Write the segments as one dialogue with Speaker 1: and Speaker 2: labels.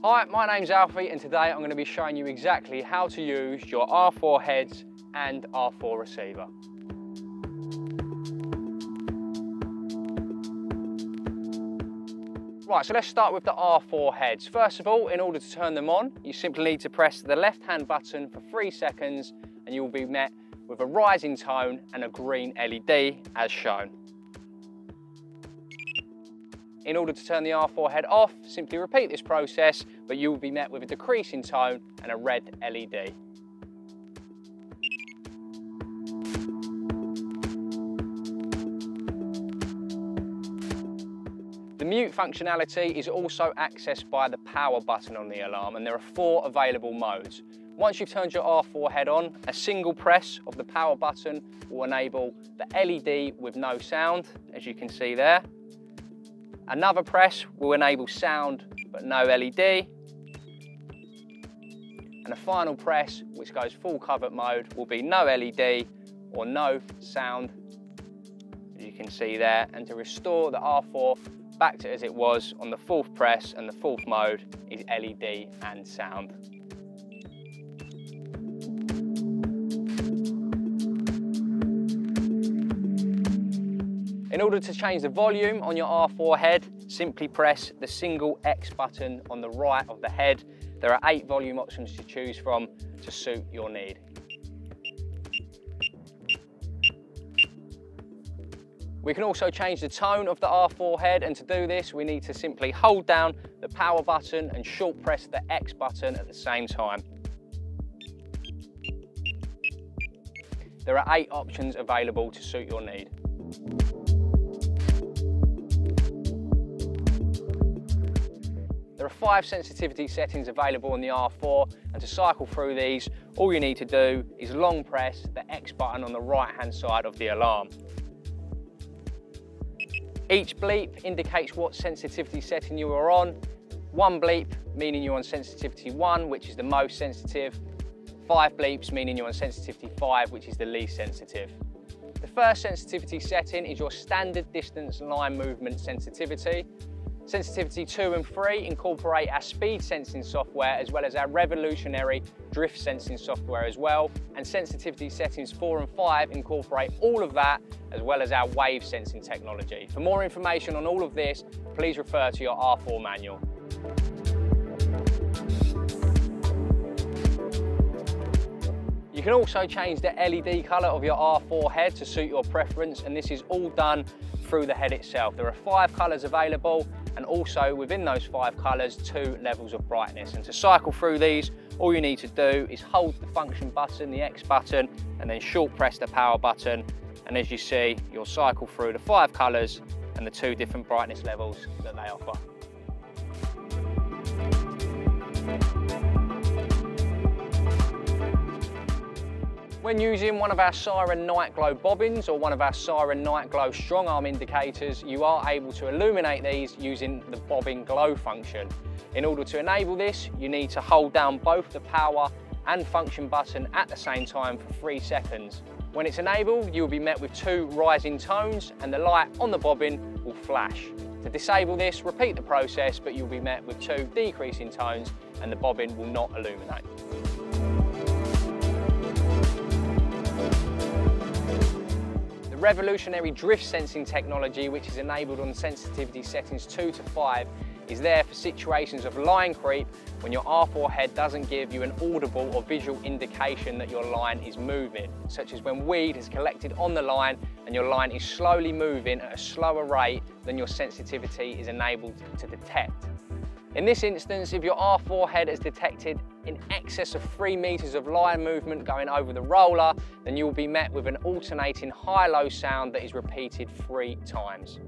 Speaker 1: Hi, my name's Alfie and today I'm going to be showing you exactly how to use your R4 heads and R4 receiver. Right, so let's start with the R4 heads. First of all, in order to turn them on, you simply need to press the left-hand button for 3 seconds and you will be met with a rising tone and a green LED as shown. In order to turn the R4 head off, simply repeat this process, but you will be met with a decreasing tone and a red LED. The mute functionality is also accessed by the power button on the alarm, and there are 4 available modes. Once you've turned your R4 head on, a single press of the power button will enable the LED with no sound, as you can see there. Another press will enable sound but no LED. And a final press, which goes full covert mode, will be no LED or no sound, as you can see there. And to restore the R4 back to as it was on the 4th press and the 4th mode is LED and sound. In order to change the volume on your R4 head, simply press the single X button on the right of the head. There are 8 volume options to choose from to suit your need. We can also change the tone of the R4 head, and to do this we need to simply hold down the power button and short press the X button at the same time. There are 8 options available to suit your need. There are 5 sensitivity settings available on the R4, and to cycle through these, all you need to do is long press the X button on the right hand side of the alarm. Each bleep indicates what sensitivity setting you are on. 1 bleep meaning you're on sensitivity 1, which is the most sensitive. 5 bleeps meaning you're on sensitivity 5, which is the least sensitive. The first sensitivity setting is your standard distance line movement sensitivity. Sensitivity 2 and 3 incorporate our speed sensing software as well as our revolutionary drift sensing software as well. And sensitivity settings 4 and 5 incorporate all of that as well as our wave sensing technology. For more information on all of this, please refer to your R4 manual. You can also change the LED colour of your R4 head to suit your preference, and this is all done through the head itself. There are 5 colours available, and also within those 5 colours, 2 levels of brightness. And to cycle through these, all you need to do is hold the function button, the X button, and then short press the power button. And as you see, you'll cycle through the 5 colours and the 2 different brightness levels that they offer. When using one of our Siren Night Glow bobbins or one of our Siren Night Glow strong arm indicators, you are able to illuminate these using the bobbin glow function. In order to enable this, you need to hold down both the power and function button at the same time for 3 seconds. When it's enabled, you'll be met with 2 rising tones and the light on the bobbin will flash. To disable this, repeat the process, but you'll be met with 2 decreasing tones and the bobbin will not illuminate. The revolutionary drift sensing technology, which is enabled on sensitivity settings 2 to 5, is there for situations of line creep when your R4 head doesn't give you an audible or visual indication that your line is moving, such as when weed has collected on the line and your line is slowly moving at a slower rate than your sensitivity is enabled to detect. In this instance, if your R4 head has detected in excess of 3 meters of line movement going over the roller, then you will be met with an alternating high-low sound that is repeated 3 times.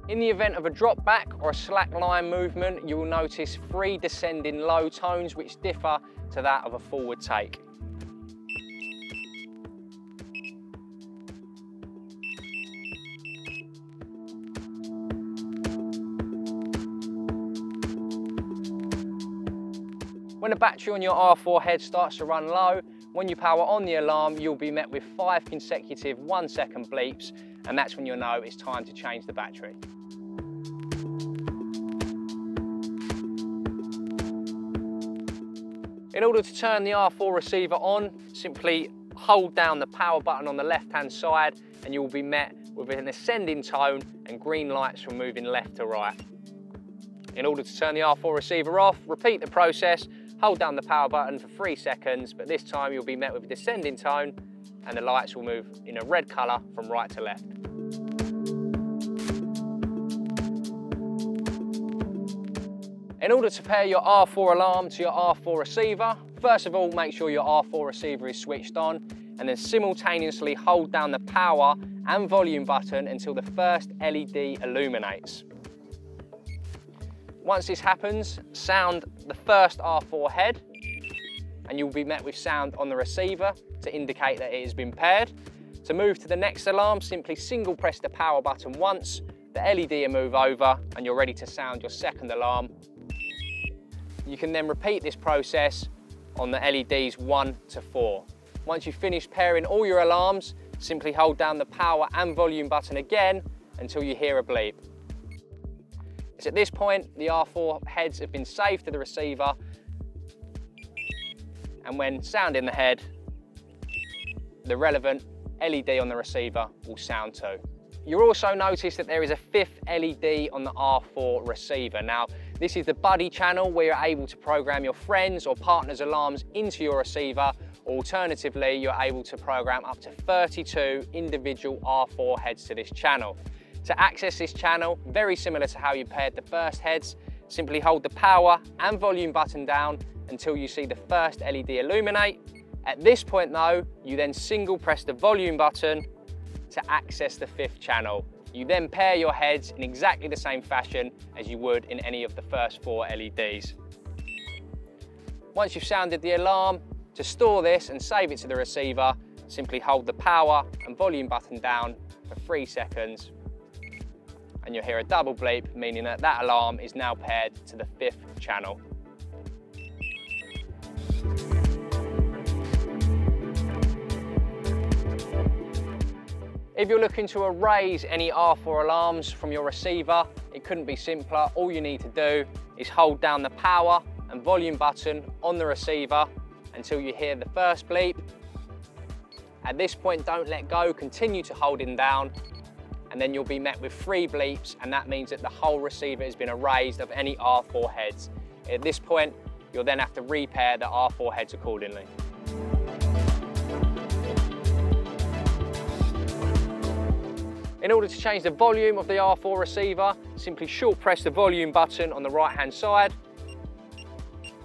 Speaker 1: In the event of a drop back or a slack line movement, you will notice 3 descending low tones which differ to that of a forward take. When the battery on your R4 head starts to run low, When you power on the alarm, you'll be met with 5 consecutive 1-second bleeps, and that's when you'll know it's time to change the battery. In order to turn the R4 receiver on, simply hold down the power button on the left-hand side and you will be met with an ascending tone and green lights from moving left to right. In order to turn the R4 receiver off, repeat the process, hold down the power button for 3 seconds, but this time you'll be met with a descending tone and the lights will move in a red colour from right to left. In order to pair your R4 alarm to your R4 receiver, first of all make sure your R4 receiver is switched on and then simultaneously hold down the power and volume button until the first LED illuminates. Once this happens, sound the first R4 head and you'll be met with sound on the receiver to indicate that it has been paired. To move to the next alarm, simply single press the power button once, the LED will move over and you're ready to sound your second alarm. You can then repeat this process on the LEDs 1 to 4. Once you've finished pairing all your alarms, simply hold down the power and volume button again until you hear a bleep. It's at this point the R4 heads have been saved to the receiver, and when sounding the head, the relevant LED on the receiver will sound too. You'll also notice that there is a 5th LED on the R4 receiver. Now, this is the buddy channel where you're able to program your friends or partner's alarms into your receiver, or alternatively, you're able to program up to 32 individual R4 heads to this channel. To access this channel, very similar to how you paired the first heads, simply hold the power and volume button down until you see the first LED illuminate. At this point though, you then single press the volume button to access the 5th channel. You then pair your heads in exactly the same fashion as you would in any of the first 4 LEDs. Once you've sounded the alarm, to store this and save it to the receiver, simply hold the power and volume button down for 3 seconds and you'll hear a double bleep, meaning that that alarm is now paired to the 5th channel. If you're looking to erase any R4 alarms from your receiver, it couldn't be simpler. All you need to do is hold down the power and volume button on the receiver until you hear the first bleep. At this point, don't let go, continue to hold it down, and then you'll be met with 3 bleeps, and that means that the whole receiver has been erased of any R4 heads. At this point, you'll then have to repair the R4 heads accordingly. In order to change the volume of the R4 receiver, simply short press the volume button on the right hand side.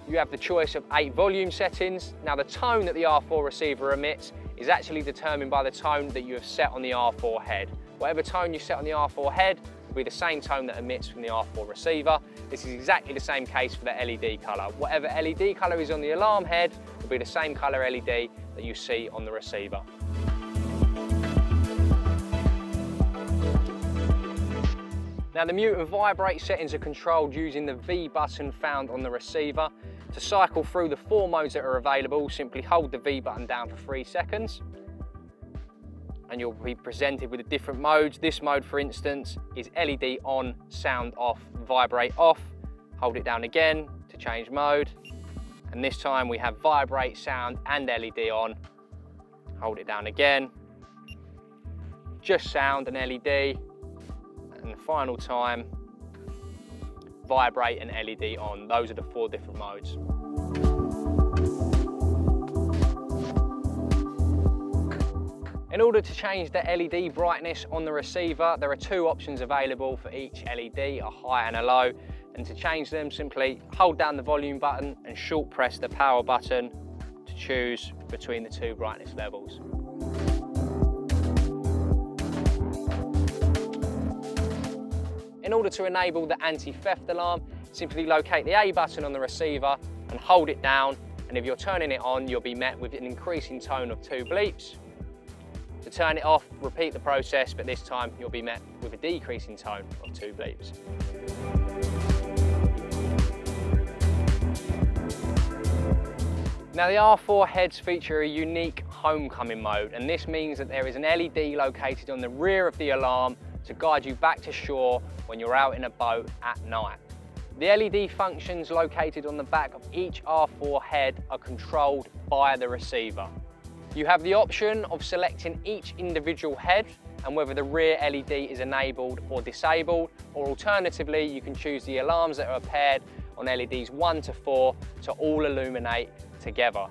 Speaker 1: You have the choice of 8 volume settings. Now the tone that the R4 receiver emits is actually determined by the tone that you have set on the R4 head. Whatever tone you set on the R4 head will be the same tone that emits from the R4 receiver. This is exactly the same case for the LED colour. Whatever LED colour is on the alarm head will be the same colour LED that you see on the receiver. Now the mute and vibrate settings are controlled using the V button found on the receiver. To cycle through the 4 modes that are available, simply hold the V button down for 3 seconds and you'll be presented with the different modes. This mode, for instance, is LED on, sound off, vibrate off. Hold it down again to change mode. And this time we have vibrate, sound and LED on. Hold it down again. Just sound and LED. And the final time, vibrate and LED on. Those are the 4 different modes. In order to change the LED brightness on the receiver, there are 2 options available for each LED, a high and a low. And to change them, simply hold down the volume button and short press the power button to choose between the 2 brightness levels. In order to enable the anti-theft alarm, simply locate the A button on the receiver and hold it down, and if you're turning it on, you'll be met with an increasing tone of 2 bleeps. To turn it off, repeat the process, but this time you'll be met with a decreasing tone of 2 bleeps. Now the R4 heads feature a unique homecoming mode, and this means that there is an LED located on the rear of the alarm to guide you back to shore when you're out in a boat at night. The LED functions located on the back of each R4 head are controlled by the receiver. You have the option of selecting each individual head and whether the rear LED is enabled or disabled, or alternatively you can choose the alarms that are paired on LEDs 1 to 4 to all illuminate together.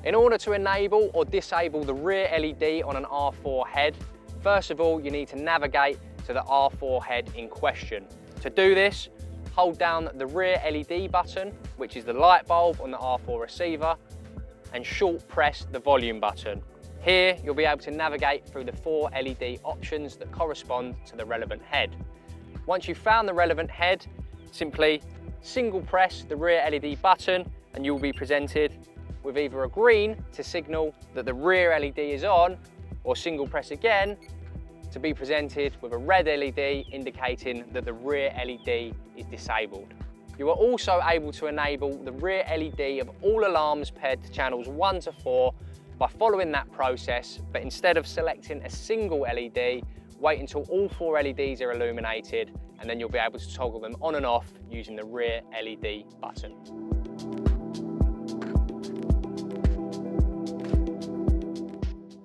Speaker 1: In order to enable or disable the rear LED on an R4 head, first of all you need to navigate to the R4 head in question. To do this, hold down the rear LED button, which is the light bulb on the R4 receiver, and short press the volume button. Here you'll be able to navigate through the 4 LED options that correspond to the relevant head. Once you've found the relevant head, simply single press the rear LED button and you'll be presented with either a green to signal that the rear LED is on, or single press again to be presented with a red LED indicating that the rear LED is disabled. You are also able to enable the rear LED of all alarms paired to channels 1 to 4 by following that process, but instead of selecting a single LED, wait until all 4 LEDs are illuminated and then you'll be able to toggle them on and off using the rear LED button.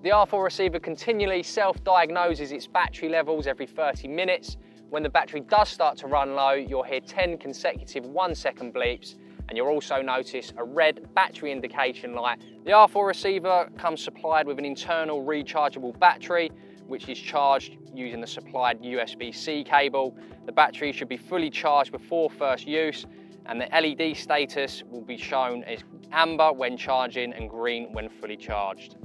Speaker 1: The R4 receiver continually self-diagnoses its battery levels every 30 minutes. When the battery does start to run low, you'll hear 10 consecutive 1-second bleeps, and you'll also notice a red battery indication light. The R4 receiver comes supplied with an internal rechargeable battery, which is charged using the supplied USB-C cable. The battery should be fully charged before first use, and the LED status will be shown as amber when charging and green when fully charged.